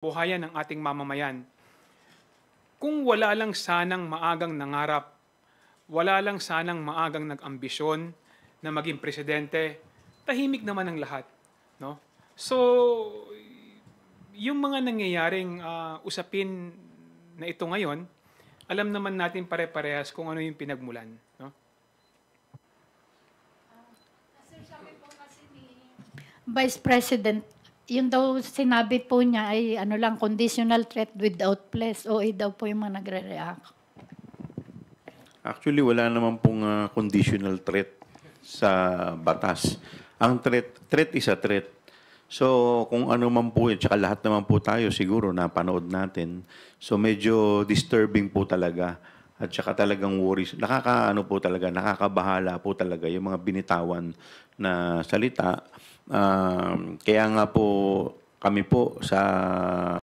buhayan ng ating mamamayan. Kung wala lang sanang maagang nangarap, wala lang sanang maagang nag-ambisyon na maging presidente, tahimik naman ang lahat, no? So, yung mga nangyayaring usapin na ito ngayon, alam naman natin pare-parehas kung ano yung pinagmulan, no? Vice President, yung daw sinabi po niya ay ano lang, conditional threat without place. OA daw po yung mga nagre-react. Actually, wala naman pong conditional threat sa batas. Ang threat is a threat. So, kung ano man po, tsaka lahat naman po tayo siguro napanood natin. So, medyo disturbing po talaga. At tsaka talagang worries. Nakakaano po talaga, nakakabahala po talaga yung mga binitawan na salita. Kaya nga po kami po sa